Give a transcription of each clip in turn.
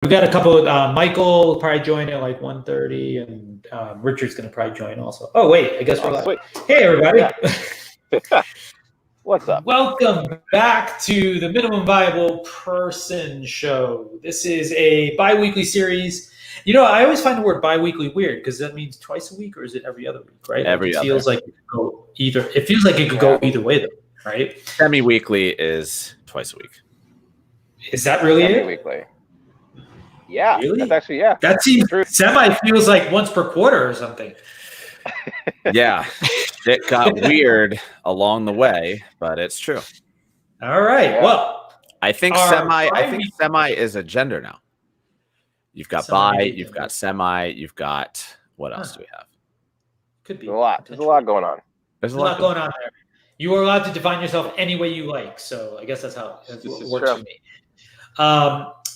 we got a couple. Michael will probably join at like 1:30, and Richard's going to probably join also. Oh wait, I guess we're live. Sweet. Hey everybody. Yeah. What's up? Welcome back to the Minimum Viable Person Show. This is a bi-weekly series. You know, I always find the word bi-weekly weird because that means twice a week, or is it every other week, right? Every other. Feels like it could go either. It feels like it could go either way, though, right? Semi-weekly is twice a week. Is that really it? Weekly. Yeah, Really? That's actually That seems semi feels like once per quarter or something. Yeah, it got weird along the way, but it's true. All right. Yeah. Well, I think semi is a gender now. You've got bi, you've got semi, you've got what else do we have? Could be a lot. There's a lot going on. There's a lot going on there. You are allowed to define yourself any way you like. So I guess that's how it works for me.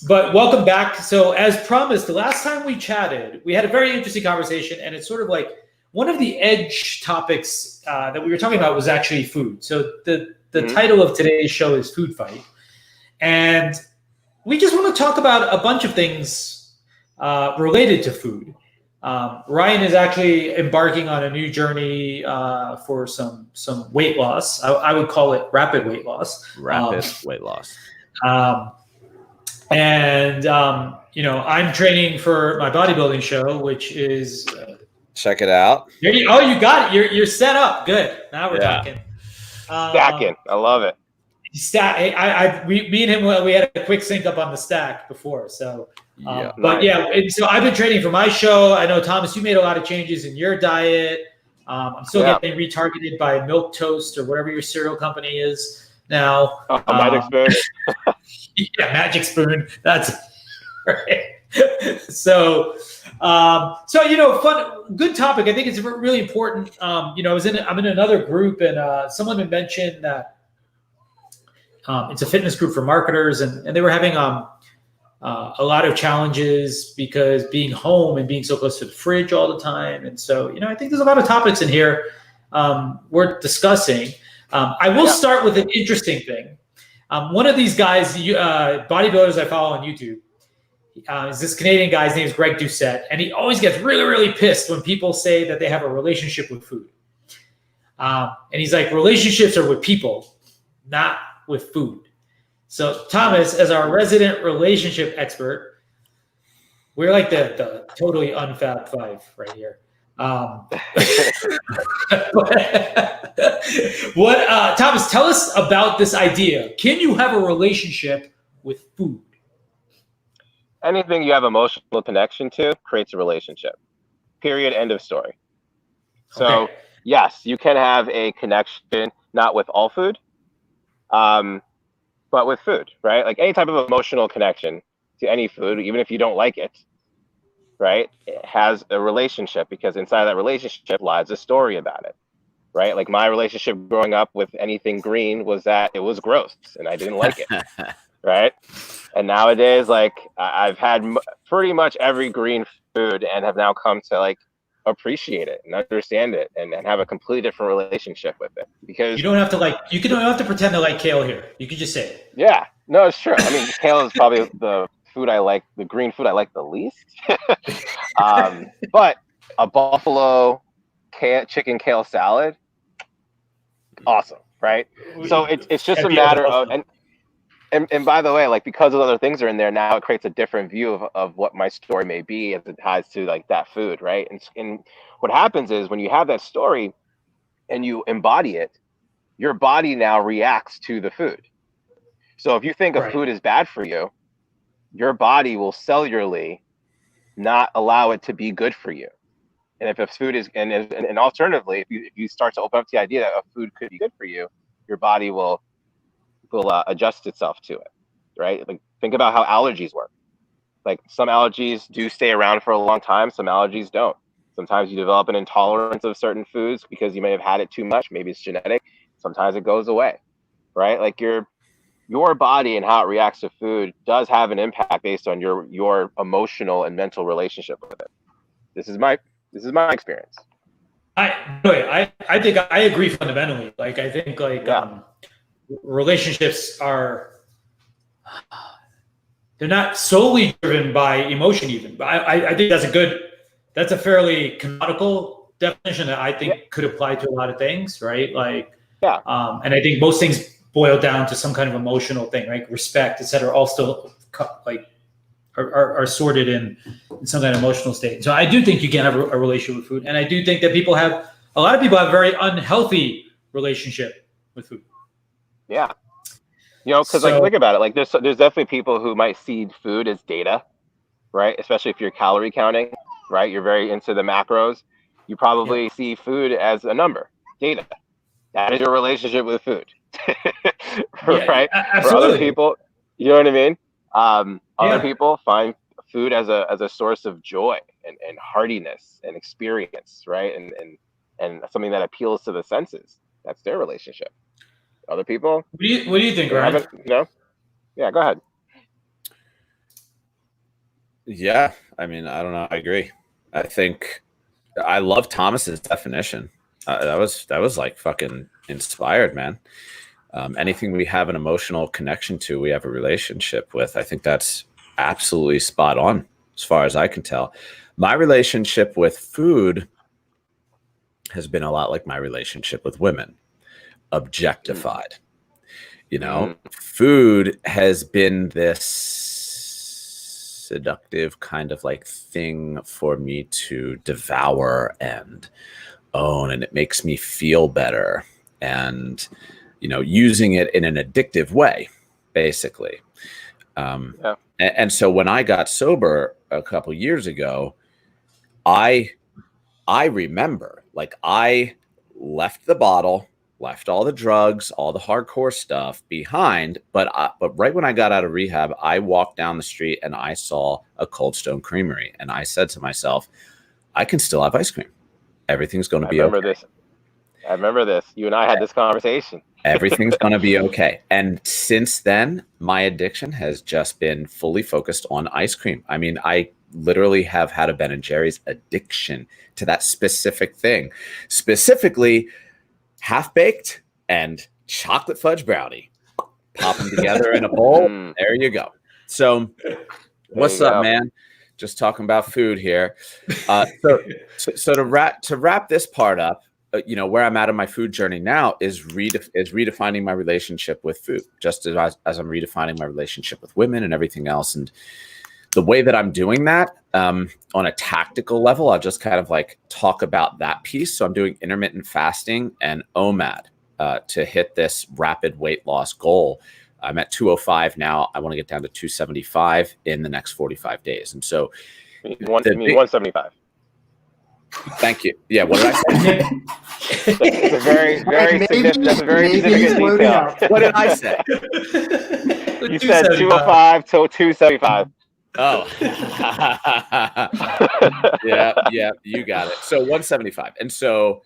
But welcome back. So as promised, the last time we chatted, we had a very interesting conversation, and it's sort of like one of the edge topics that we were talking about was actually food. So the title of today's show is Food Fight. And we just want to talk about a bunch of things related to food. Ryan is actually embarking on a new journey for some weight loss. I would call it rapid weight loss. Weight loss. And I'm training for my bodybuilding show, which is check it out. You got it. You're set up. Good. Now we're talking. Stacking. I love it. Me and him, we had a quick sync up on the stack before. So, so I've been training for my show. I know, Thomas, you made a lot of changes in your diet. I'm still getting retargeted by Milk Toast or whatever your cereal company is now. Magic Spoon. Yeah, Magic Spoon. That's right. So fun, good topic. I think it's really important. I'm in another group, and someone had mentioned that it's a fitness group for marketers, and they were having a lot of challenges because being home and being so close to the fridge all the time. And so, I think there's a lot of topics in here worth discussing. I will start with an interesting thing. One of these guys, bodybuilders I follow on YouTube, is this Canadian guy. His name is Greg Doucette, and he always gets really, really pissed when people say that they have a relationship with food. And he's like, relationships are with people, not with food. So Thomas, as our resident relationship expert, we're like the totally unfab five right here. Thomas, tell us about this idea. Can you have a relationship with food? Anything you have emotional connection to creates a relationship. Period. End of story. So yes, you can have a connection, not with all food, but with food, right? Like any type of emotional connection to any food, even if you don't like it, right? It has a relationship, because inside that relationship lies a story about it, right? Like my relationship growing up with anything green was that it was gross and I didn't like it, right? And nowadays, like I've had pretty much every green food and have now come to like appreciate it and understand it and have a completely different relationship with it. Because you don't have to pretend to like kale here. You can just say it. Yeah, no, it's true. I mean, kale is probably the food I like, the green food I like the least. But a buffalo chicken kale salad, awesome, right? So it's just a matter of and by the way, like because those other things are in there now, it creates a different view of what my story may be as it ties to like that food, right? And what happens is when you have that story and you embody it, your body now reacts to the food. So if you think a food is bad for you, your body will cellularly not allow it to be good for you. And if a food is, and alternatively, if you start to open up to the idea that a food could be good for you, your body will adjust itself to it, right? Like think about how allergies work. Like some allergies do stay around for a long time, some allergies don't. Sometimes you develop an intolerance of certain foods because you may have had it too much. Maybe it's genetic. Sometimes it goes away, right? Like your body and how it reacts to food does have an impact based on your emotional and mental relationship with it. This is my experience. I think I agree fundamentally. Like I think relationships are they're not solely driven by emotion even. But I think that's a fairly canonical definition that I think could apply to a lot of things, right? Like, and I think most things boil down to some kind of emotional thing, right? Respect, et cetera, all still like are sorted in some kind of emotional state. So I do think you can have a relationship with food. And I do think that a lot of people have a very unhealthy relationship with food. Yeah. You know, because like think about it, like there's definitely people who might see food as data, right? Especially if you're calorie counting, right? You're very into the macros. You probably see food as a number, data. That is your relationship with food, right? Absolutely. For other people, you know what I mean? Other people find food as a source of joy and heartiness and experience, right? And something that appeals to the senses. That's their relationship. Other people. What do you think, Ryan? Yeah, go ahead. Yeah, I mean, I don't know. I agree. I think I love Thomas's definition. That was like fucking inspired, man. Anything we have an emotional connection to, we have a relationship with. I think that's absolutely spot on, as far as I can tell. My relationship with food has been a lot like my relationship with women. Objectified. You know, food has been this seductive kind of like thing for me to devour and own, and it makes me feel better, and you know, using it in an addictive way, basically. And so when I got sober a couple years ago, I remember, like, I left the bottle, left all the drugs, all the hardcore stuff behind. But right when I got out of rehab, I walked down the street and I saw a Cold Stone Creamery. And I said to myself, I can still have ice cream. Everything's going to be okay. I remember this. You and I had this conversation. Everything's going to be okay. And since then, my addiction has just been fully focused on ice cream. I mean, I literally have had a Ben & Jerry's addiction to that specific thing. Specifically, half-baked and chocolate fudge brownie. Pop them together in a bowl. There you go. So what's up, man? Just talking about food here. So to wrap this part up, you know, where I'm at in my food journey now is redefining my relationship with food, just as I'm redefining my relationship with women and everything else. And the way that I'm doing that on a tactical level, I'll just kind of like talk about that piece. So I'm doing intermittent fasting and OMAD to hit this rapid weight loss goal. I'm at 205 now. I want to get down to 275 in the next 45 days. And so 175. Thank you. Yeah, what did I say? That's a very specific detail. What did I say? You said 205 till 275. Oh. yeah, you got it. So 175. And so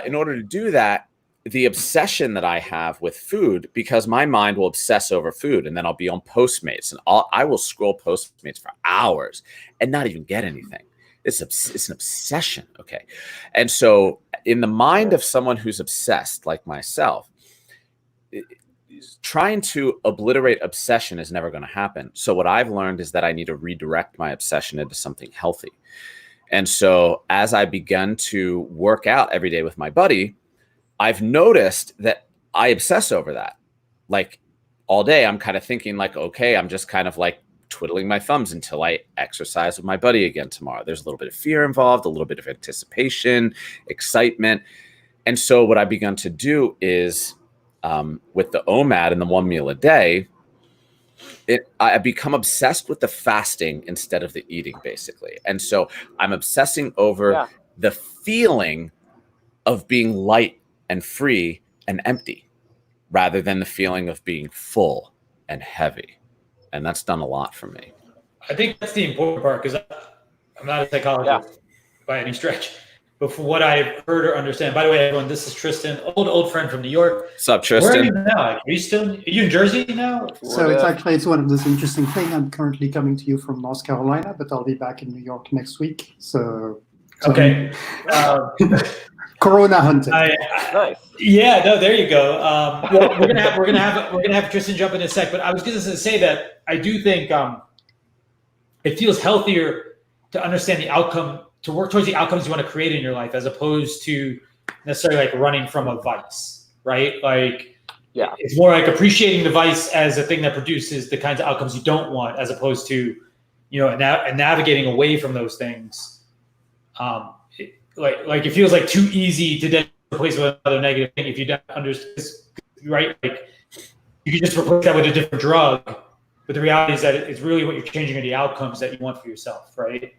in order to do that, the obsession that I have with food, because my mind will obsess over food, and then I'll be on Postmates, and I will scroll Postmates for hours and not even get anything. It's an obsession, okay? And so in the mind of someone who's obsessed like myself, trying to obliterate obsession is never going to happen. So what I've learned is that I need to redirect my obsession into something healthy. And so as I begun to work out every day with my buddy, I've noticed that I obsess over that. Like all day, I'm kind of thinking like, okay, I'm just kind of like twiddling my thumbs until I exercise with my buddy again tomorrow. There's a little bit of fear involved, a little bit of anticipation, excitement. And so what I've begun to do is with the OMAD and the 1 meal a day, I become obsessed with the fasting instead of the eating, basically. And so I'm obsessing over the feeling of being light and free and empty rather than the feeling of being full and heavy. And that's done a lot for me. I think that's the important part, because I'm not a psychologist by any stretch. But from what I've heard or understand, by the way, everyone, this is Tristan, old friend from New York. What's up, Tristan? Where are you now? Are you in Jersey now? So it's one of those interesting things. I'm currently coming to you from North Carolina, but I'll be back in New York next week. So okay. Corona hunting. Nice. Yeah, no, there you go. Well, we're gonna have Tristan jump in a sec, but I was going to say that I do think it feels healthier to understand the outcome, to work towards the outcomes you want to create in your life, as opposed to necessarily like running from a vice, right? Like, Yeah. it's more like appreciating the vice as a thing that produces the kinds of outcomes you don't want, as opposed to, and navigating away from those things. Like it feels like too easy to then replace with another negative thing if you don't understand, right? Like you can just replace that with a different drug, but the reality is that it's really what you're changing are the outcomes that you want for yourself, right?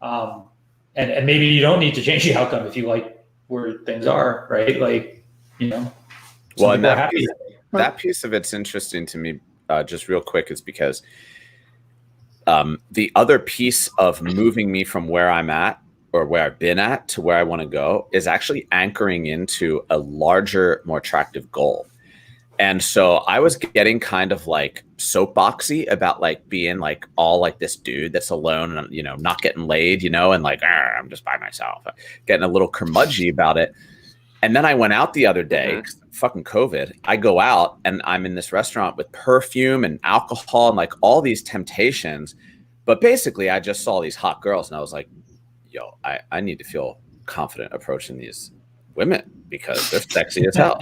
And maybe you don't need to change the outcome if you like where things are, right? Like, Well, and that piece of it's interesting to me, just real quick, is because the other piece of moving me from where I'm at or where I've been at to where I want to go is actually anchoring into a larger, more attractive goal. And so I was getting kind of like soapboxy about like being like all like this dude that's alone and, not getting laid, and like, I'm just by myself, getting a little curmudgeon about it. And then I went out the other day, fucking COVID. I go out and I'm in this restaurant with perfume and alcohol and like all these temptations. But basically I just saw these hot girls and I was like, yo, I need to feel confident approaching these women because they're sexy as hell.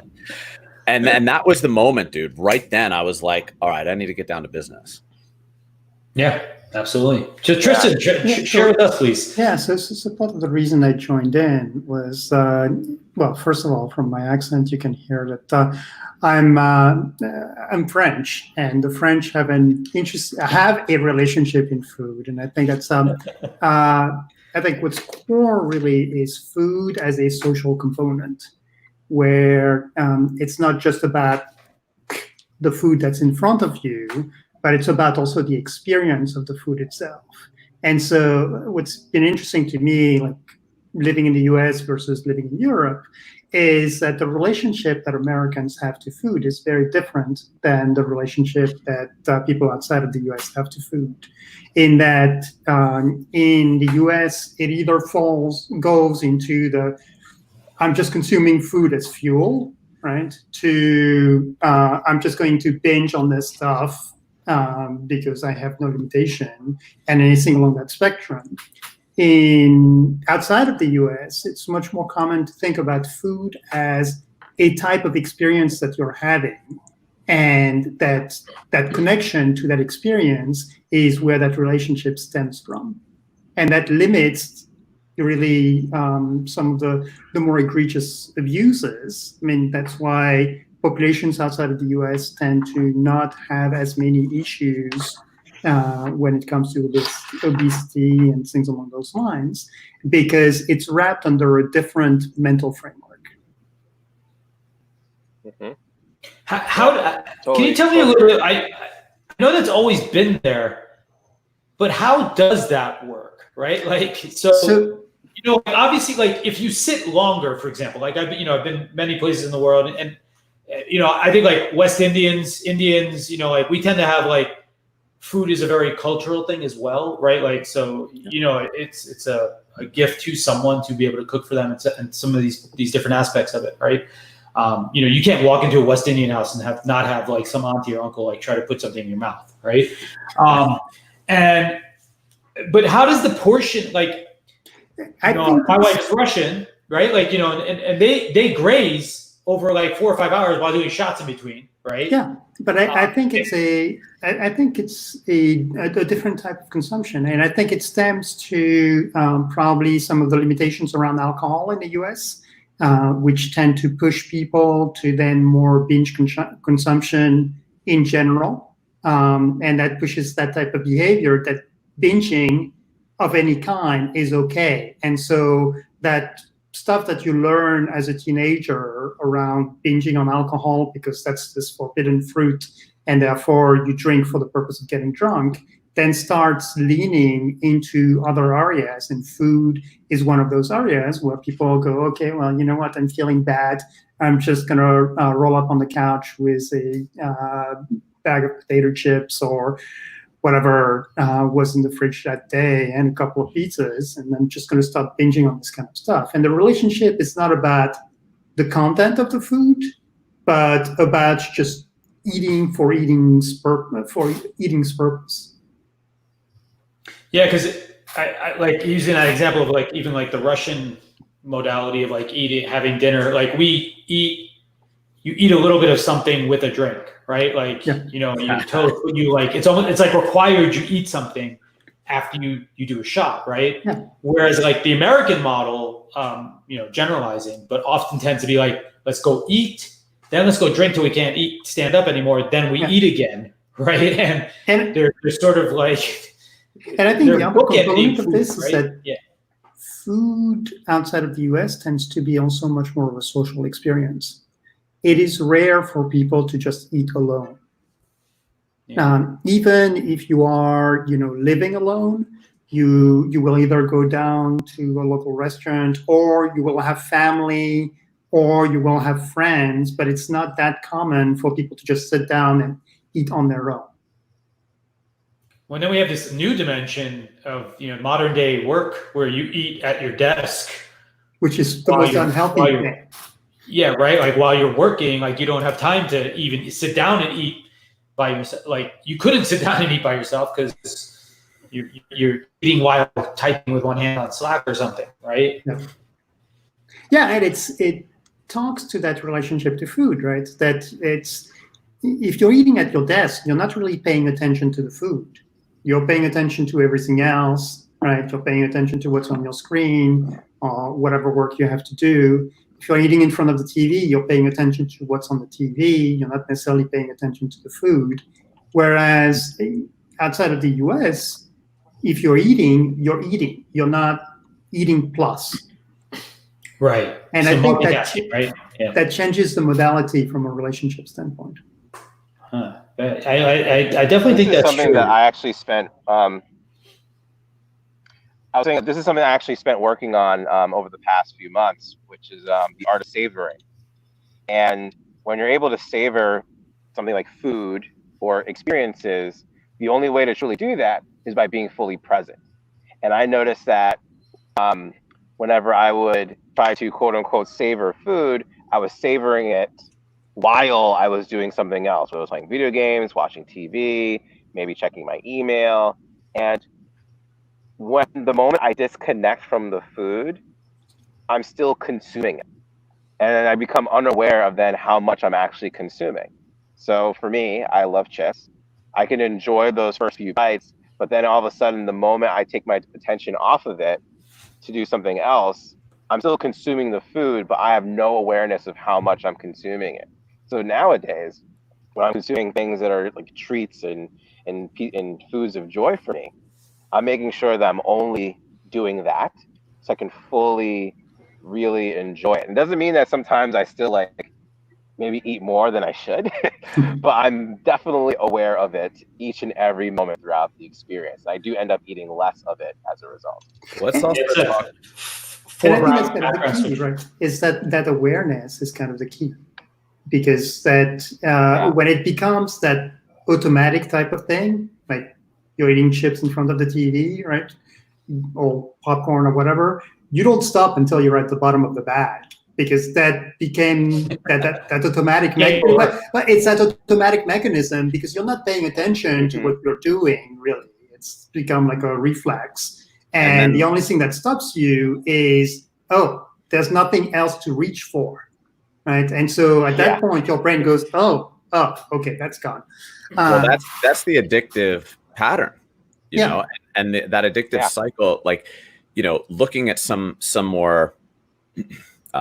And that was the moment, dude. Right then I was like, all right, I need to get down to business. Yeah, absolutely. Tristan, share with us, please. Yeah, so part of the reason I joined in was, well, first of all, from my accent, you can hear that I'm French, and the French have have a relationship in food, and I think that's I think what's core really is food as a social component, where it's not just about the food that's in front of you, but it's about also the experience of the food itself. And so what's been interesting to me, like living in the US versus living in Europe, is that the relationship that Americans have to food is very different than the relationship that people outside of the US have to food. In that in the US, it either goes into the I'm just consuming food as fuel, right? To I'm just going to binge on this stuff because I have no limitation, and anything along that spectrum. Outside of the US, it's much more common to think about food as a type of experience that you're having, and that connection to that experience is where that relationship stems from, and that limits really some of the more egregious abuses. I mean, that's why populations outside of the US tend to not have as many issues when it comes to obesity and things along those lines, because it's wrapped under a different mental framework. Mm-hmm. Can you tell me a little bit? I know that's always been there, but how does that work, right? Like, so obviously, like if you sit longer, for example, like I've been many places in the world, and I think like West Indians, like we tend to have like food is a very cultural thing as well, right? Like, so it's a gift to someone to be able to cook for them and some of these different aspects of it, right? You can't walk into a West Indian house and not have like some auntie or uncle like try to put something in your mouth, right? But how does the portion, like, my wife's Russian, right? Like, and they graze over like 4 or 5 hours while doing shots in between, right? Yeah, but I think it's a different type of consumption, and I think it stems to probably some of the limitations around alcohol in the US, which tend to push people to then more binge consumption in general, and that pushes that type of behavior, that binging of any kind is okay. And so that stuff that you learn as a teenager around binging on alcohol, because that's this forbidden fruit, and therefore you drink for the purpose of getting drunk, then starts leaning into other areas. And food is one of those areas where people go, okay, well, you know what, I'm feeling bad. I'm just going to roll up on the couch with a bag of potato chips or whatever was in the fridge that day and a couple of pizzas, and I'm just going to start binging on this kind of stuff. And the relationship is not about the content of the food, but about just eating for eating's purpose. Yeah, because I like using that example of like even like the Russian modality of like having dinner. Like you eat a little bit of something with a drink, right? Like it's like required you eat something after you do a shot, right? Yeah. Whereas like the American model, generalizing, but often tends to be like, let's go eat, then let's go drink till we can't stand up anymore, then we eat again, right? And they're sort of like. And I think the other component of this is right? that food outside of the US tends to be also much more of a social experience. It is rare for people to just eat alone. Yeah. Even if you are, living alone, you will either go down to a local restaurant, or you will have family, or you will have friends, but it's not that common for people to just sit down and eat on their own. Well, then we have this new dimension of modern day work where you eat at your desk, which is the most unhealthy thing. Yeah, right. Like while you're working, like you don't have time to even sit down and eat by yourself. Like you couldn't sit down and eat by yourself because you're eating while typing with one hand on Slack or something, right? Yeah, and it talks to that relationship to food, right? That if you're eating at your desk, you're not really paying attention to the food. You're paying attention to everything else, right? You're paying attention to what's on your screen or whatever work you have to do. If you're eating in front of the TV, you're paying attention to what's on the TV. You're not necessarily paying attention to the food. Whereas outside of the US, if you're eating, you're eating. You're not eating plus. Right. And so I think that changes the modality from a relationship standpoint. Huh. I definitely think that's something true. that I actually spent. I was saying this is something I actually spent working on over the past few months, which is the art of savoring. And when you're able to savor something like food or experiences, the only way to truly do that is by being fully present. And I noticed that whenever I would try to quote unquote savor food, I was savoring it while I was doing something else. Whether I was playing video games, watching TV, maybe checking my email. And when the moment I disconnect from the food, I'm still consuming it. And I become unaware of then how much I'm actually consuming. So for me, I love chips. I can enjoy those first few bites, but then all of a sudden, the moment I take my attention off of it to do something else, I'm still consuming the food, but I have no awareness of how much I'm consuming it. So nowadays, when I'm consuming things that are like treats and foods of joy for me, I'm making sure that I'm only doing that so I can fully really enjoy it. It doesn't mean that sometimes I still like maybe eat more than I should, but I'm definitely aware of it each and every moment throughout the experience. I do end up eating less of it as a result. Let's also talk. And I think that's kind of the key, right? Is that awareness is kind of the key. Because when it becomes that automatic type of thing, like you're eating chips in front of the TV, right, or popcorn or whatever, you don't stop until you're at the bottom of the bag, because that became that automatic mechanism. But it's that automatic mechanism because you're not paying attention to what you're doing, really. It's become like a reflex. And the only thing that stops you is, there's nothing else to reach for. Right, and so at that point, your brain goes, okay, that's gone. Well, that's the addictive pattern, you know, and that addictive cycle. Like, looking at some more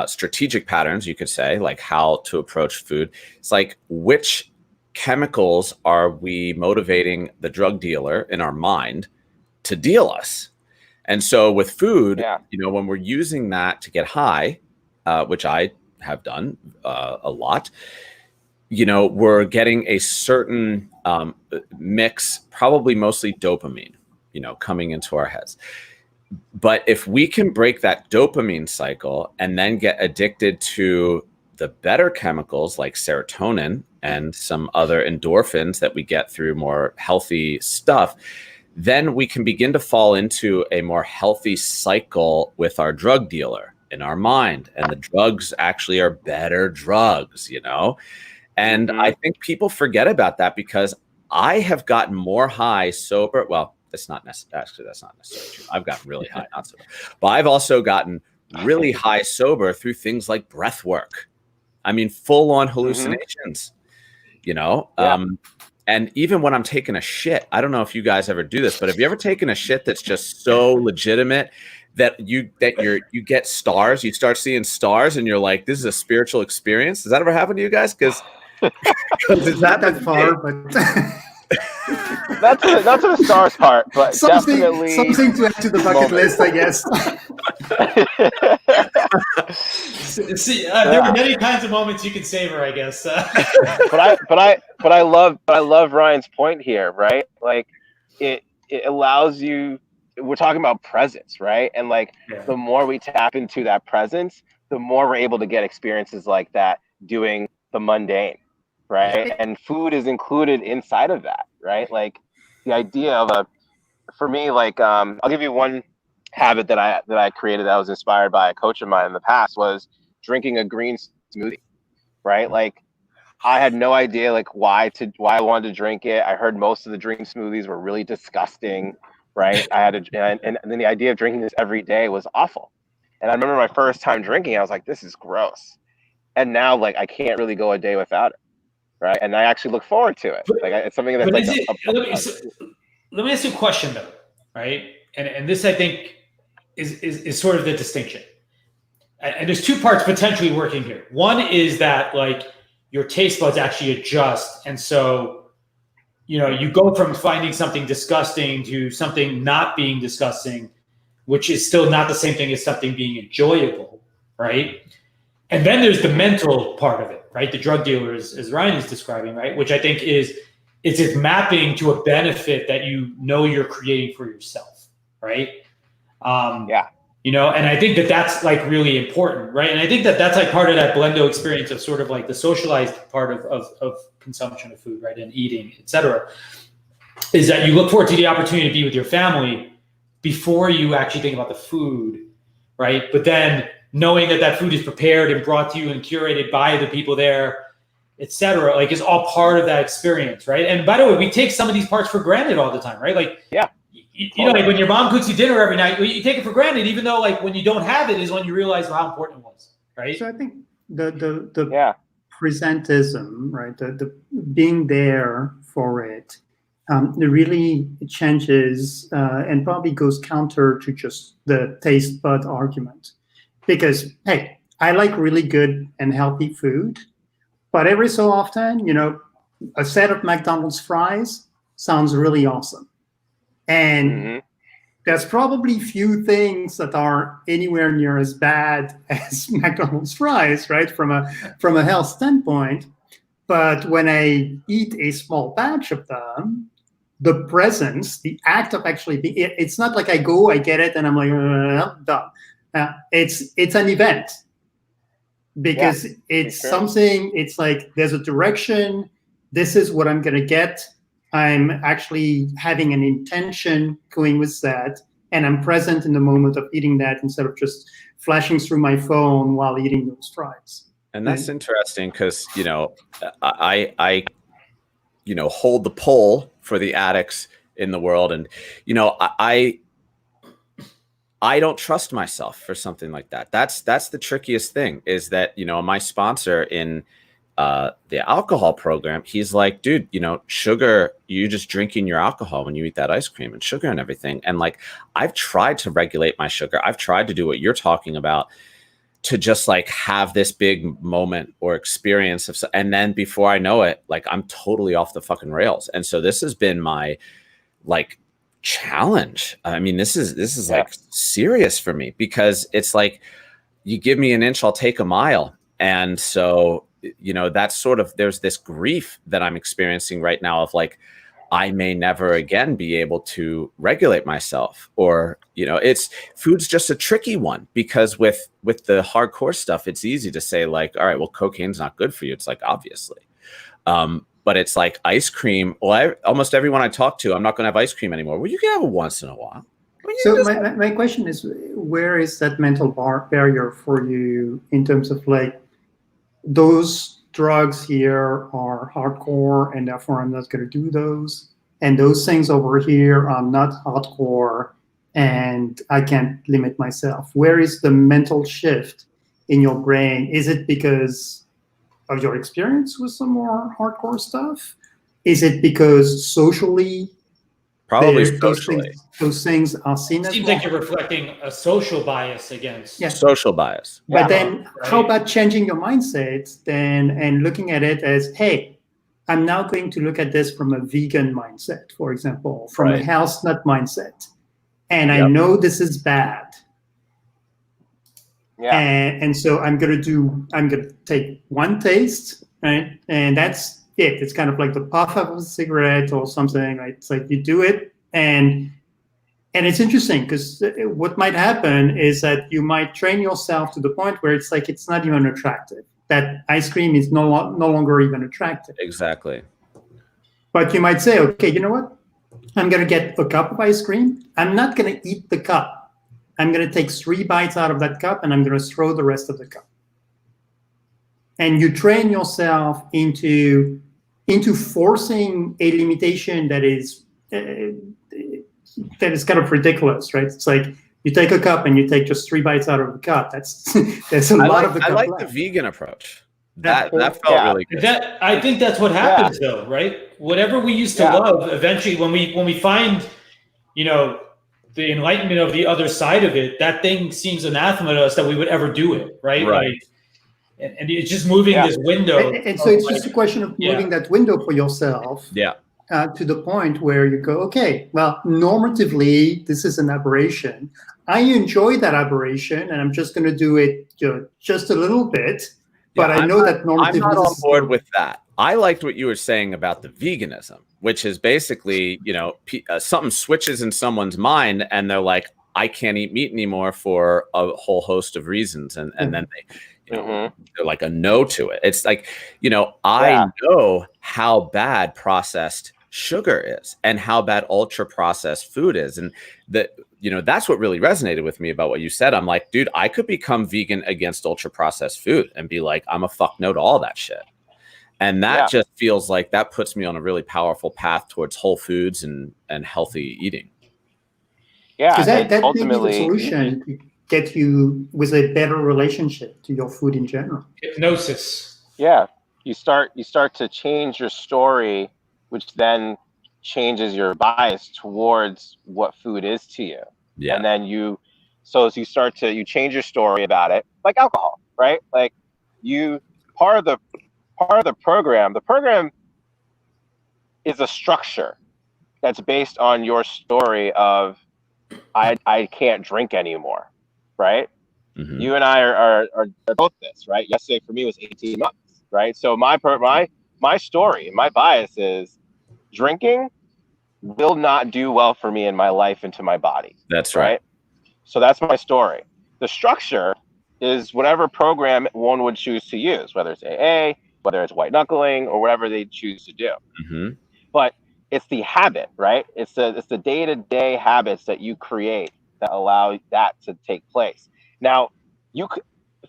strategic patterns, you could say, like how to approach food. It's like, which chemicals are we motivating the drug dealer in our mind to deal us? And so with food, when we're using that to get high, which I have done a lot, we're getting a certain mix, probably mostly dopamine, coming into our heads. But if we can break that dopamine cycle and then get addicted to the better chemicals like serotonin and some other endorphins that we get through more healthy stuff, then we can begin to fall into a more healthy cycle with our drug dealer in our mind. And the drugs actually are better drugs, you know? And I think people forget about that because I have gotten more high sober. Well, that's not necessarily true. I've gotten really high, not sober. But I've also gotten really high sober through things like breath work. I mean, full on hallucinations, you know? And even when I'm taking a shit, I don't know if you guys ever do this, but have you ever taken a shit that's just so legitimate that you get stars, you start seeing stars and you're like, this is a spiritual experience? Does that ever happen to you guys? Because it's not that far, but not to the stars part, but definitely something to add to the bucket list, I guess. See, there are many kinds of moments you can savor, I guess. but I love Ryan's point here, right? Like it allows you. We're talking about presence, right? And like the more we tap into that presence, the more we're able to get experiences like that doing the mundane, right? And food is included inside of that, right? Like the idea of for me, like I'll give you one habit that I created that was inspired by a coach of mine in the past was drinking a green smoothie, right? Like I had no idea like why I wanted to drink it. I heard most of the drink smoothies were really disgusting, right? And then the idea of drinking this every day was awful. And I remember my first time drinking, I was like, this is gross. And now like I can't really go a day without it, right? And I actually look forward to it. Like it's something that's like let me ask you a question though, right? And this I think is sort of the distinction. And there's two parts potentially working here. One is that like your taste buds actually adjust. And so, you know, you go from finding something disgusting to something not being disgusting, which is still not the same thing as something being enjoyable, right? And then there's the mental part of it, right? The drug dealer, as Ryan is describing, right? Which I think is it's mapping to a benefit that you know you're creating for yourself, right? You know, and I think that's like really important, right? And I think that's like part of that Blendo experience of sort of like the socialized part of consumption of food, right? And eating, et cetera, is that you look forward to the opportunity to be with your family before you actually think about the food, right? But then knowing that food is prepared and brought to you and curated by the people there, et cetera, like is all part of that experience, right? And by the way, we take some of these parts for granted all the time, right? Like, you know, like when your mom cooks you dinner every night, you take it for granted, even though like when you don't have it is when you realize how important it was, right? So I think the presentism, right, the being there for it, it really changes and probably goes counter to just the taste bud argument. Because, hey, I like really good and healthy food, but every so often, you know, a set of McDonald's fries sounds really awesome. And there's probably few things that are anywhere near as bad as McDonald's fries, right? From a health standpoint. But when I eat a small batch of them, the presence, the act of actually being, it's not like I go, I get it, and I'm like, done. It's an event because it's something, it's like there's a direction. This is what I'm going to get. I'm actually having an intention going with that, and I'm present in the moment of eating that instead of just flashing through my phone while eating those fries. And that's interesting because, you know, I you know, hold the pole for the addicts in the world. And, you know, I don't trust myself for something like that. That's the trickiest thing is that, you know, my sponsor in the alcohol program, he's like, dude, you know, sugar, you just drinking your alcohol when you eat that ice cream and sugar and everything. And like, I've tried to regulate my sugar. I've tried to do what you're talking about to just like have this big moment or experience of, and then before I know it, like I'm totally off the fucking rails. And so this has been my like challenge. I mean, this is like serious for me because it's like, you give me an inch, I'll take a mile. And so, you know, that's sort of, there's this grief that I'm experiencing right now of like, I may never again be able to regulate myself. Or, it's food's just a tricky one, because with the hardcore stuff, it's easy to say like, all right, well, cocaine's not good for you. It's like, obviously. But it's like ice cream. Well, almost everyone I talk to, I'm not going to have ice cream anymore. Well, you can have it once in a while. So my question is, where is that mental barrier for you in terms of like, those drugs here are hardcore and therefore I'm not going to do those, and those things over here are not hardcore and I can't limit myself? Where is the mental shift in your brain? Is it because of your experience with some more hardcore stuff? Is it because socially, Probably those socially. things are seen It as seems wrong? like you're reflecting a social bias against. Yeah. Social bias. But then Right. how about changing your mindset then and looking at it as, hey, I'm now going to look at this from a vegan mindset, for example, from a Right. health nut mindset. And I Yep. know this is bad. Yeah. And so I'm going to take one taste, right? And that's it. It's kind of like the puff of a cigarette or something, right? It's like you do it, and it's interesting because what might happen is that you might train yourself to the point where it's like it's not even attractive. That ice cream is no longer even attractive. Exactly. But you might say, okay, you know what? I'm going to get a cup of ice cream. I'm not going to eat the cup. I'm going to take 3 bites out of that cup and I'm going to throw the rest of the cup. And you train yourself into forcing a limitation that is kind of ridiculous, right? It's like you take a cup and you take just 3 bites out of the cup. That's a lot of the cup. I like left. the vegan approach. That That felt Yeah. really good. I think that's what happens though, right? Whatever we used to love, eventually when we find, the enlightenment of the other side of it, that thing seems anathema to us that we would ever do it, right? Right. Like, and it's just moving this window. And so it's just a question of moving that window for yourself. Yeah. To the point where you go, okay, well, normatively, this is an aberration. I enjoy that aberration, and I'm just going to do it just a little bit. But I know that normatively, I'm not on board with that. I liked what you were saying about the veganism, which is basically, something switches in someone's mind, and they're like, I can't eat meat anymore for a whole host of reasons, and then they. They're like a no to it. It's like, I know how bad processed sugar is and how bad ultra processed food is. And that's what really resonated with me about what you said. I'm like, dude, I could become vegan against ultra processed food and be like, I'm a fuck no to all that shit. And that just feels like that puts me on a really powerful path towards whole foods and healthy eating. Yeah. Because that ultimately may be the solution to get you with a better relationship to your food in general. Hypnosis. Yeah. You start to change your story, which then changes your bias towards what food is to you. Yeah. And then you change your story about it, like alcohol, right? Like part of the program is a structure that's based on your story of I can't drink anymore, right? Mm-hmm. You and I are both this, right? Yesterday for me was 18 months, right? So my story, my bias is drinking will not do well for me in my life and to my body. That's right. So that's my story. The structure is whatever program one would choose to use, whether it's AA, whether it's white knuckling, or whatever they choose to do. Mm-hmm. But it's the habit, right? It's the day-to-day habits that you create that allow that to take place. Now,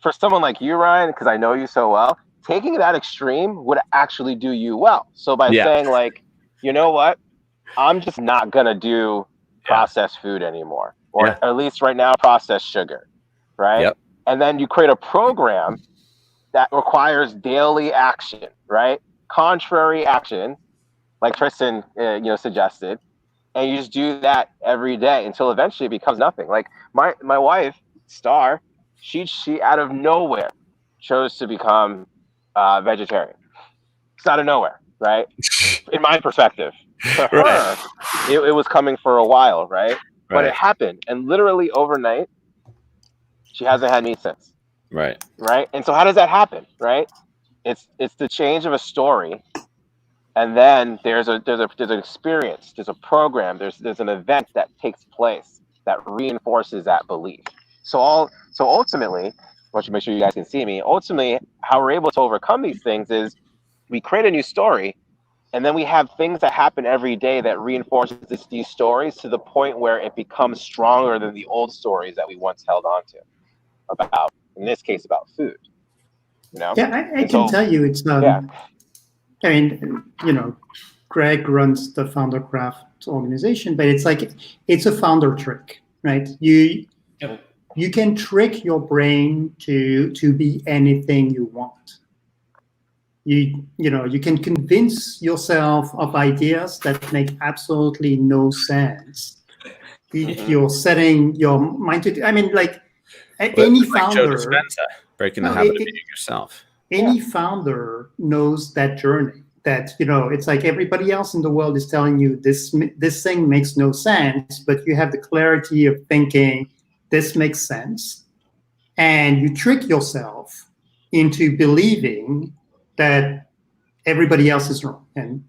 for someone like you, Ryan, because I know you so well, taking that extreme would actually do you well. So by saying like, you know what, I'm just not gonna do processed food anymore, or at least right now, processed sugar, right? Yep. And then you create a program that requires daily action, right? Contrary action, like Tristan, suggested, and you just do that every day until eventually it becomes nothing. Like my wife, Star, she out of nowhere chose to become vegetarian. It's out of nowhere, right? In my perspective, for her, it was coming for a while, right? But it happened, and literally overnight, she hasn't had meat since. Right. And so how does that happen, right? It's the change of a story and then there's an experience, there's a program, there's an event that takes place that reinforces that belief. So ultimately, I want you to make sure you guys can see me. Ultimately, how we're able to overcome these things is we create a new story, and then we have things that happen every day that reinforces these stories to the point where it becomes stronger than the old stories that we once held on to about, in this case, about food. You know? Yeah, I can tell you it's yeah. I mean, you know, Greg runs the Foundercraft organization, but it's a founder trick, right? You can trick your brain to be anything you want. You can convince yourself of ideas that make absolutely no sense. If you're setting your mind to, I mean, like any founder, Joe Dispenza, breaking the habit of being yourself. Any founder knows that journey. That it's like everybody else in the world is telling you this thing makes no sense, but you have the clarity of thinking this makes sense, and you trick yourself into believing that everybody else is wrong. And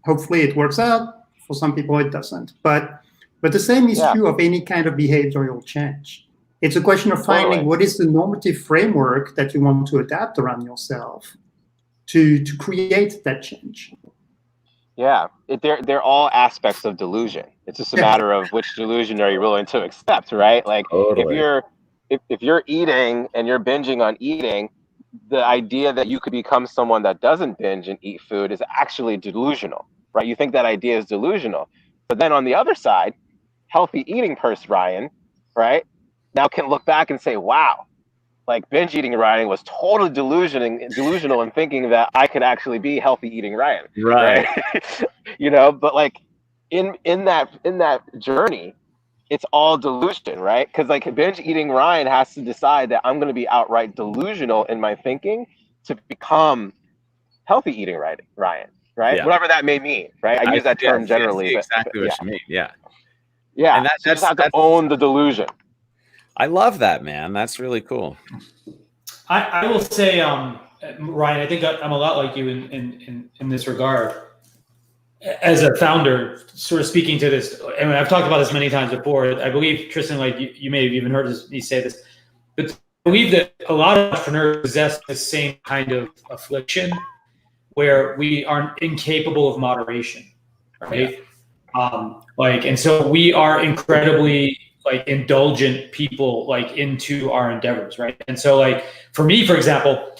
hopefully it works out. For some people it doesn't. But the same is true of any kind of behavioral change. It's a question of finding what is the normative framework that you want to adapt around yourself to create that change. Yeah, they're all aspects of delusion. It's just a matter of which delusion are you willing to accept, right? Like totally. if you're eating and you're binging on eating, the idea that you could become someone that doesn't binge and eat food is actually delusional, right? You think that idea is delusional, but then on the other side, healthy eating person Ryan, right, now can look back and say, wow, like binge eating Ryan was totally delusional in thinking that I could actually be healthy eating Ryan, right? But like in that journey, it's all delusion, right? Because like binge eating Ryan has to decide that I'm going to be outright delusional in my thinking to become healthy eating Ryan, right? Yeah. Whatever that may mean, right? I use that term generally. Exactly what you mean, yeah. And you just have to own the delusion. I love that, man. That's really cool. I will say, Ryan, I think I'm a lot like you in this regard. As a founder, sort of speaking to this, and I've talked about this many times before. I believe, Tristan, like you may have even heard me say this, but I believe that a lot of entrepreneurs possess the same kind of affliction where we are incapable of moderation, right? And so we are incredibly like indulgent people, like into our endeavors, right? And so, like for me, for example,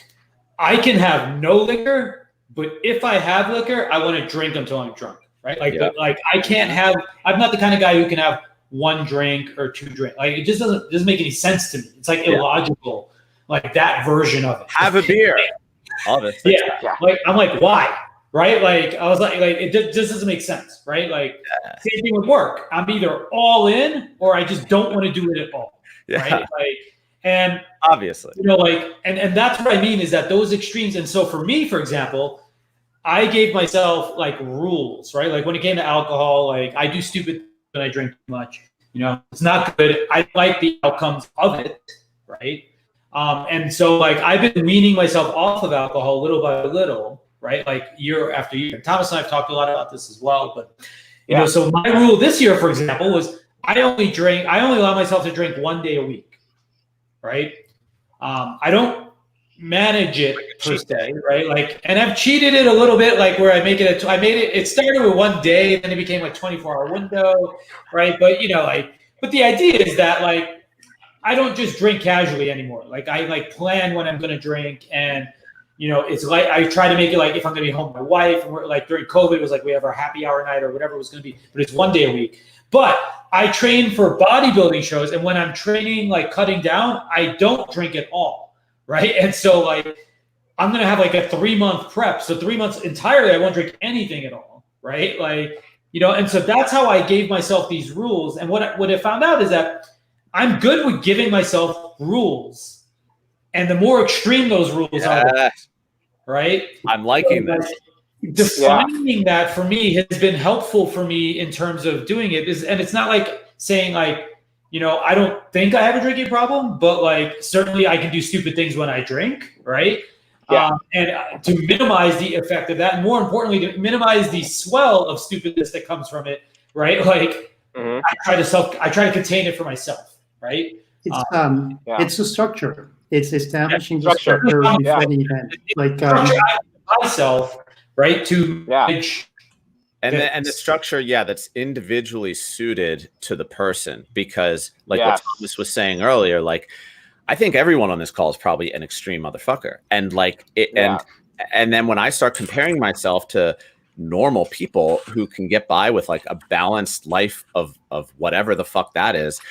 I can have no liquor. But if I have liquor, I want to drink until I'm drunk, right? But like I can't have. I'm not the kind of guy who can have one drink or two drinks. Like it just doesn't make any sense to me. It's like illogical, like that version of it. Have a beer. All this. Like I'm like, why? Right? Like I was like it just doesn't make sense, right? Like same thing with work. I'm either all in or I just don't want to do it at all. Right? Like. And obviously, and that's what I mean is that those extremes. And so for me, for example, I gave myself like rules, right? Like when it came to alcohol, like I do stupid when I drink too much, it's not good. I like the outcomes of it, right? And so like I've been weaning myself off of alcohol little by little, right? Like year after year. Thomas and I've talked a lot about this as well, but so my rule this year, for example, was I only allow myself to drink 1 day a week. Right. I don't manage it per se. Right. Like, and I've cheated it a little bit, like where I make it, it started with 1 day, then it became a 24-hour window. Right. But, but the idea is that like, I don't just drink casually anymore. Like I like plan when I'm going to drink. And, it's like, I try to make it like if I'm going to be home with my wife, and we're like during COVID, it was like we have our happy hour night or whatever it was going to be, but it's 1 day a week. But I train for bodybuilding shows, and when I'm training, like cutting down, I don't drink at all, right? And so, like, I'm going to have like a 3-month prep. So 3 months entirely, I won't drink anything at all, right? Like, and so that's how I gave myself these rules. And what I found out is that I'm good with giving myself rules. And the more extreme those rules are, right? I'm liking this. Defining that for me has been helpful for me in terms of doing it. And it's not like saying like, I don't think I have a drinking problem, but like certainly I can do stupid things when I drink, right? And to minimize the effect of that, and more importantly, to minimize the swell of stupidness that comes from it, right? Like I try to contain it for myself, right? It's a structure. It's establishing the structure before the event. Like myself, right? To and the structure, that's individually suited to the person, because like what Thomas was saying earlier, like I think everyone on this call is probably an extreme motherfucker, and like it, and then when I start comparing myself to normal people who can get by with like a balanced life of whatever the fuck that is,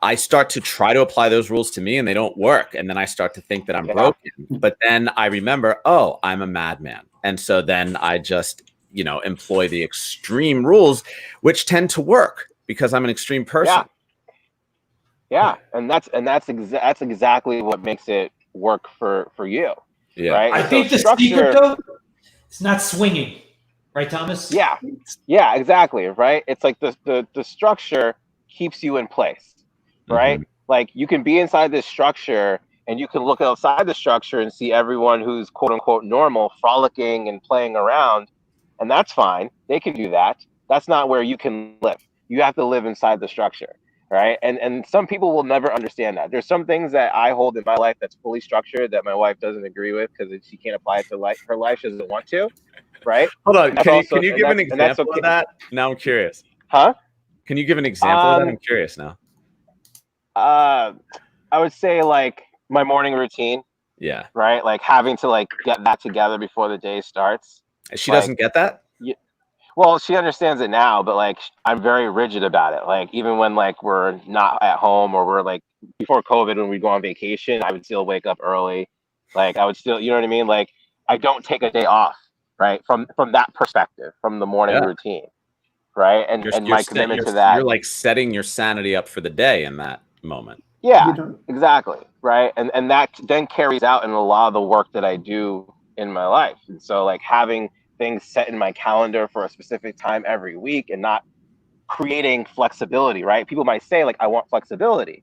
I start to try to apply those rules to me, and they don't work. And then I start to think that I'm broken. But then I remember, oh, I'm a madman. And so then I just, employ the extreme rules, which tend to work because I'm an extreme person. Yeah. And that's exactly what makes it work for you. Yeah. Right. I think the secret though, it's not swinging. Right, Thomas? Yeah, exactly. Right. It's like the structure keeps you in place. Right? Like you can be inside this structure and you can look outside the structure and see everyone who's quote unquote normal frolicking and playing around, and that's fine. They can do that. That's not where you can live. You have to live inside the structure, right? And some people will never understand that. There's some things that I hold in my life that's fully structured that my wife doesn't agree with because she can't apply it to her life. She doesn't want to, right? Hold on. Can you give an example of that? Now I'm curious. Huh? Can you give an example of that? I'm curious now. I would say like my morning routine. Yeah. Right. Like having to like get that together before the day starts. She doesn't get that? Yeah. Well, she understands it now, but like I'm very rigid about it. Like even when like we're not at home or we're like before COVID when we go on vacation, I would still wake up early. Like I would still, you know what I mean? Like I don't take a day off, right? From that perspective, from the morning routine. Right. And my commitment to that. You're like setting your sanity up for the day in that moment. Yeah, exactly. Right. And that then carries out in a lot of the work that I do in my life. And so like having things set in my calendar for a specific time every week and not creating flexibility, right? People might say like, I want flexibility,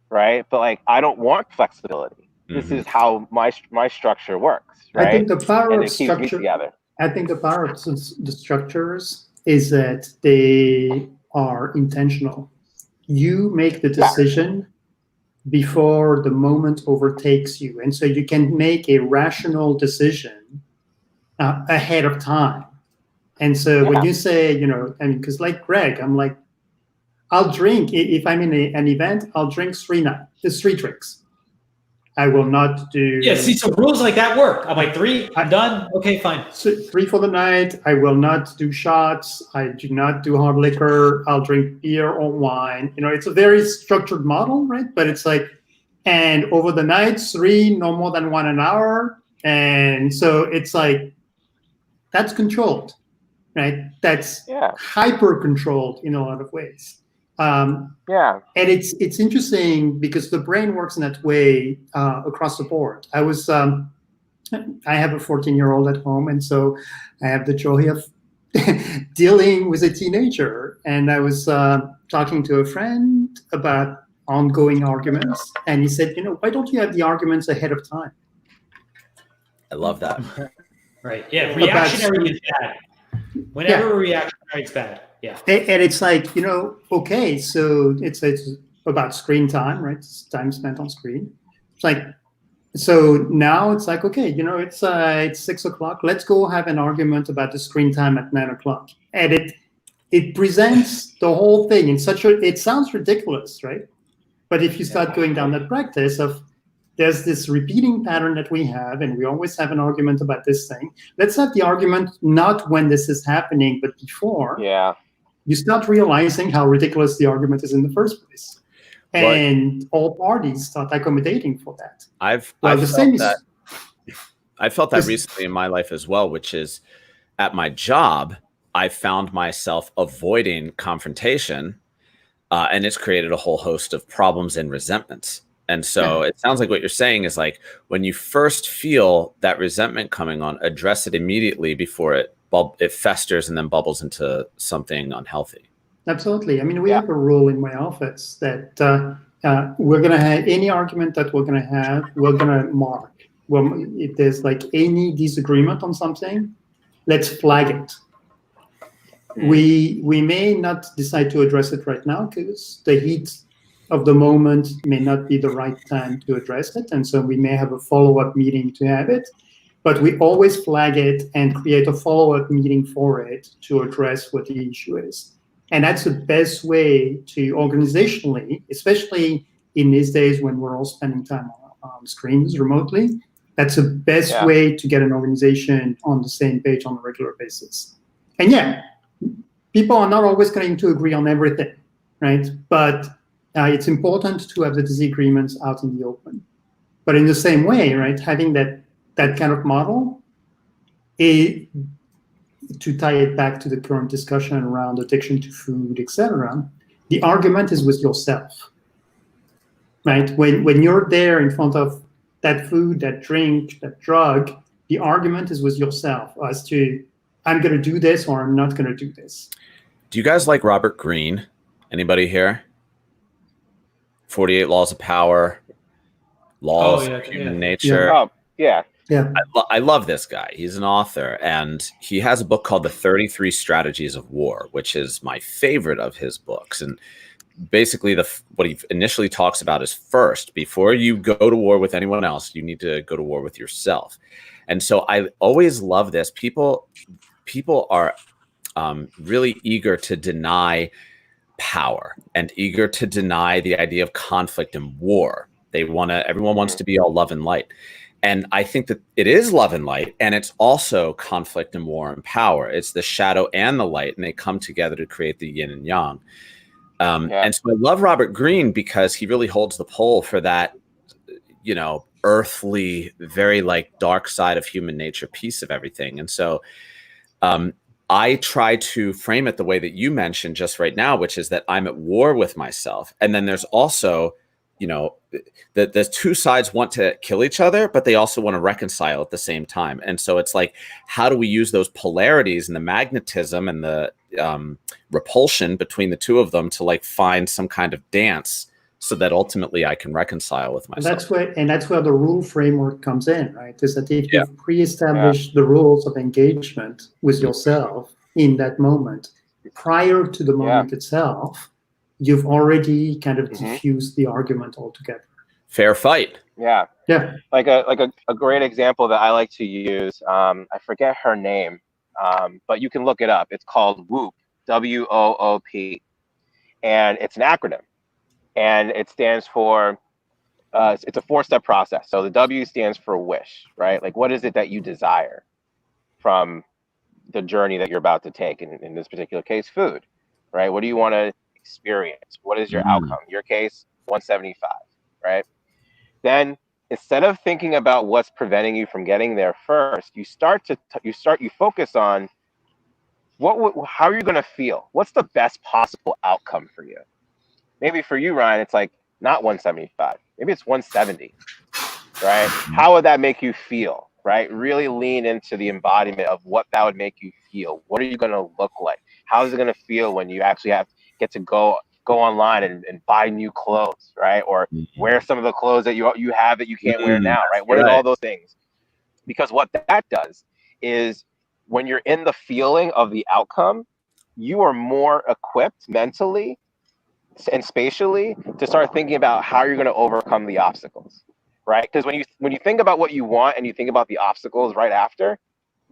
right? But like, I don't want flexibility. This is how my structure works, right? I think the power and of it keeps me structure, together. I think the power of the structures is that they are intentional. You make the decision before the moment overtakes you. And so you can make a rational decision ahead of time. And so when you say, because like Greg, I'm like, I'll drink, if I'm in an event, I'll drink 3 drinks. I will not do. Yeah, see, so rules like that work. I'm like 3, I'm done. Okay, fine. So 3 for the night. I will not do shots. I do not do hard liquor. I'll drink beer or wine. It's a very structured model, right? But it's like, and over the night, 3, no more than 1 an hour. And so it's like, that's controlled, right? That's hyper controlled in a lot of ways. And it's interesting because the brain works in that way across the board. I have a 14-year-old at home, and so I have the joy of dealing with a teenager. And I was talking to a friend about ongoing arguments, and he said, why don't you have the arguments ahead of time? I love that. Right. Yeah. Reactionary is bad. Whenever reactionary is bad. Yeah. And it's like, okay, so it's about screen time, right? It's time spent on screen. It's like, so now it's like, okay, it's 6 o'clock. Let's go have an argument about the screen time at 9 o'clock. And it presents the whole thing in it sounds ridiculous, right? But if you start going down that practice of there's this repeating pattern that we have, and we always have an argument about this thing. Let's have the argument not when this is happening, but before. Yeah. You start realizing how ridiculous the argument is in the first place. And all parties start accommodating for that. I felt that recently in my life as well, which is at my job, I found myself avoiding confrontation, and it's created a whole host of problems and resentments. And so it sounds like what you're saying is like when you first feel that resentment coming on, address it immediately before it festers and then bubbles into something unhealthy. Absolutely. I mean, we have a rule in my office that we're going to have any argument that we're going to have, we're going to mark. well, if there's like any disagreement on something, let's flag it. We may not decide to address it right now because the heat of the moment may not be the right time to address it, and so we may have a follow-up meeting to have it. But we always flag it and create a follow-up meeting for it to address what the issue is. And that's the best way to organizationally, especially in these days when we're all spending time on screens remotely, that's the best way to get an organization on the same page on a regular basis. And yeah, people are not always going to agree on everything, right? But it's important to have the disagreements out in the open. But in the same way, right, having that kind of model, to tie it back to the current discussion around addiction to food, etc., the argument is with yourself, right? When you're there in front of that food, that drink, that drug, the argument is with yourself as to, I'm going to do this or I'm not going to do this. Do you guys like Robert Greene? Anybody here? 48 Laws of Power, Laws of Human Nature. Oh, yeah. Yeah. I love this guy. He's an author, and he has a book called The 33 Strategies of War, which is my favorite of his books. And basically what he initially talks about is, first, before you go to war with anyone else, you need to go to war with yourself. And so I always love this. People are really eager to deny power and eager to deny the idea of conflict and war. Everyone wants to be all love and light. And I think that it is love and light, and it's also conflict and war and power. It's the shadow and the light, and they come together to create the yin and yang. And so I love Robert Greene because he really holds the pole for that, earthly, very like dark side of human nature piece of everything. And so I try to frame it the way that you mentioned just right now, which is that I'm at war with myself. And then there's also, the two sides want to kill each other, but they also want to reconcile at the same time. And so it's like, how do we use those polarities and the magnetism and the repulsion between the two of them to like find some kind of dance so that ultimately I can reconcile with myself. And that's where the rule framework comes in, right? Is that if you've pre-established the rules of engagement with yourself in that moment, prior to the moment itself, you've already kind of diffused the argument altogether. Fair fight. Yeah. Like a great example that I like to use. I forget her name, but you can look it up. It's called WOOP, WOOP, and it's an acronym, and it stands for. It's a 4-step process. So the W stands for wish, right? Like, what is it that you desire from the journey that you're about to take? In this particular case, food, right? What do you want to experience? What is your outcome? In your case, 175, right? Then instead of thinking about what's preventing you from getting there first, you focus on how are you going to feel? What's the best possible outcome for you? Maybe for you, Ryan, it's like not 175. Maybe it's 170, right? How would that make you feel, right? Really lean into the embodiment of what that would make you feel. What are you going to look like? How is it going to feel when you actually get to go online and buy new clothes, right? Or wear some of the clothes that you have that you can't wear now, right? What are all those things? Because what that does is when you're in the feeling of the outcome, you are more equipped mentally and spatially to start thinking about how you're going to overcome the obstacles, right? Because when you think about what you want and you think about the obstacles right after,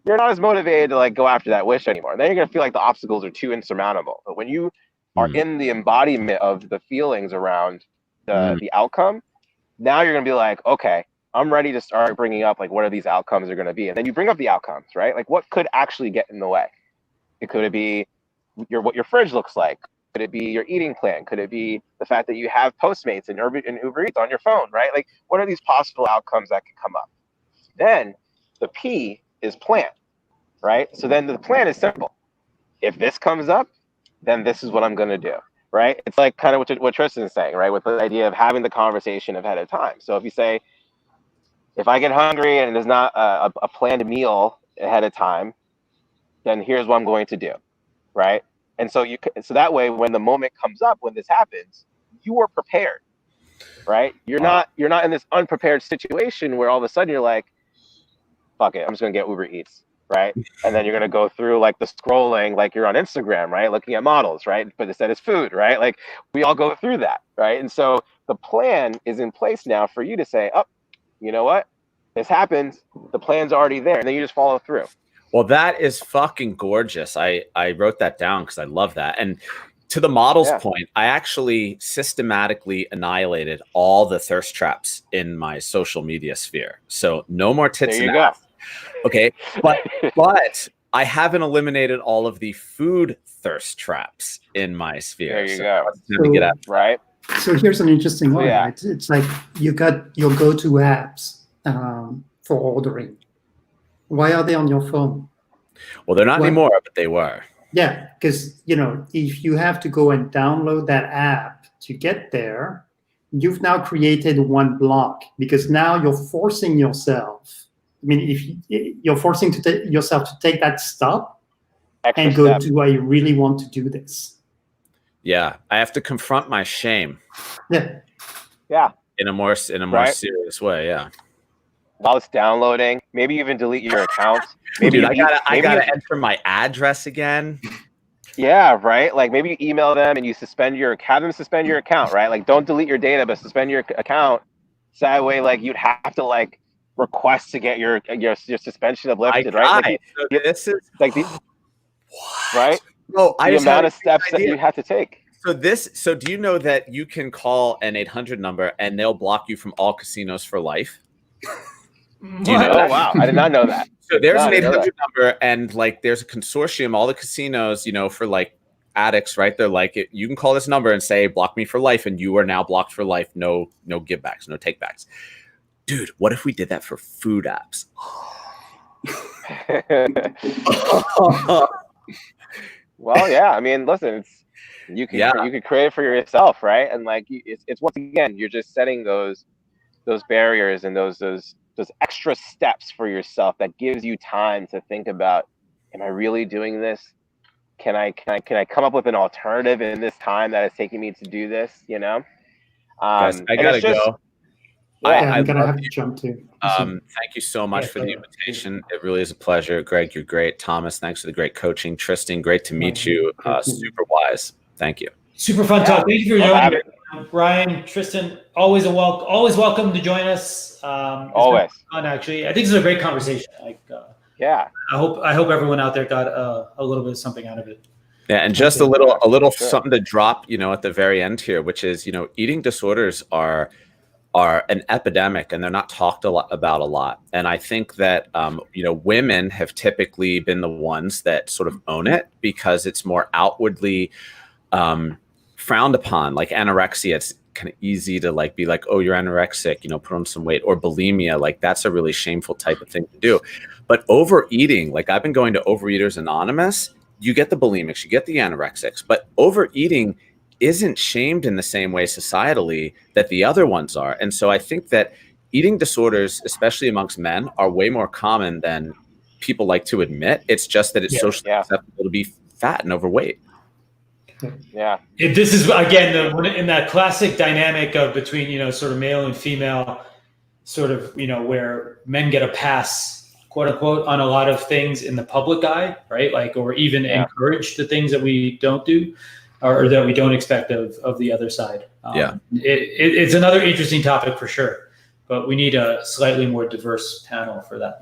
you're not as motivated to like go after that wish anymore. Then you're going to feel like the obstacles are too insurmountable. But when you are in the embodiment of the feelings around the outcome, now you're going to be like, okay, I'm ready to start bringing up like what are these outcomes are going to be. And then you bring up the outcomes, right? Like what could actually get in the way? Could it be what your fridge looks like? Could it be your eating plan? Could it be the fact that you have Postmates and Uber Eats on your phone, right? Like what are these possible outcomes that could come up? Then the P is plan, right? So then the plan is simple. If this comes up, then this is what I'm going to do, right? It's like kind of what Tristan is saying, right? With the idea of having the conversation ahead of time. So if you say, if I get hungry and there's not a planned meal ahead of time, then here's what I'm going to do, right? And so that way, when the moment comes up, when this happens, you are prepared. right? You're not in this unprepared situation where all of a sudden you're like, fuck it, I'm just gonna get Uber Eats, right? And then you're gonna go through like the scrolling, like you're on Instagram, right? Looking at models, right? But instead it's food, right? Like we all go through that, right? And so the plan is in place now for you to say, oh, you know what? This happens. The plan's already there, and then you just follow through. Well, that is fucking gorgeous. I wrote that down because I love that. And to the model's point, I actually systematically annihilated all the thirst traps in my social media sphere. So no more tits There you and go. ass. Okay, but I haven't eliminated all of the food thirst traps in my sphere. There you So go. it's time to get out. Right? So here's an interesting one. Yeah. Right? It's like you got your go-to apps for ordering. Why are they on your phone? Well, they're not What? anymore, but they were. Yeah, because if you have to go and download that app to get there, you've now created one block because now you're forcing yourself. I mean, if you're forcing yourself to take that stop Extra and go step. to, I really want to do this. Yeah, I have to confront my shame Yeah. Yeah. in a more Right. serious way. Yeah. While it's downloading, maybe even delete your account. Maybe Dude, I gotta you- enter my address again. Yeah, right. Like maybe you email them and you have them suspend your account, right? Like don't delete your data, but suspend your account. So that way, like you'd have to like request to get your suspension uplifted, right? Like, So this is like the, right? No, I The just had amount a of steps that idea. you have to take. So do you know that you can call an 800 number and they'll block you from all casinos for life? Do you know Oh that? wow, I did not know that. So there's No, I an didn't know 800 number, and like there's a consortium, all the casinos, for like addicts, right? They're like, you can call this number and say, block me for life, and you are now blocked for life. No give backs, no take backs. Dude, what if we did that for food apps? Well, yeah. I mean, listen, you could create it for yourself, right? And like, it's once again, you're just setting those barriers and those extra steps for yourself that gives you time to think about, am I really doing this? Can I come up with an alternative in this time that is taking me to do this? Guys, I and gotta it's just- go. Yeah, I I'm gonna love have to jump too. Thank you so much for the invitation. It really is a pleasure. Greg, you're great. Thomas, thanks for the great coaching. Tristan, great to meet you. Super wise. Thank you. Super fun talk. Thank you for Love joining. Brian, Tristan, always welcome to join us. It's Always. been fun, actually. I think this is a great conversation. Yeah. I hope everyone out there got a little bit of something out of it. Yeah, and just a little Sure. something to drop, at the very end here, which is, eating disorders are an epidemic and they're not talked about a lot. And I think that, women have typically been the ones that sort of own it because it's more outwardly frowned upon. Like anorexia, it's kind of easy to like be like, oh, you're anorexic, put on some weight, or bulimia. Like that's a really shameful type of thing to do. But overeating, like I've been going to Overeaters Anonymous, you get the bulimics, you get the anorexics, but overeating isn't shamed in the same way societally that the other ones are. And so I think that eating disorders, especially amongst men, are way more common than people like to admit. It's just that it's socially acceptable to be fat and overweight. Yeah. This is, again, in that classic dynamic of between, sort of male and female, sort of, where men get a pass, quote unquote, on a lot of things in the public eye, right? Like, or even encourage the things that we don't do. Or that we don't expect of the other side. It's another interesting topic for sure, but we need a slightly more diverse panel for that.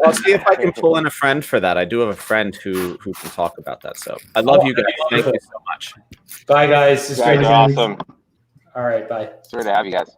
I'll see if I can pull in a friend for that. I do have a friend who can talk about that. So I love you guys. Thank you so much. Bye, guys. It's You guys great. are awesome. All right, bye. It's great to have you guys.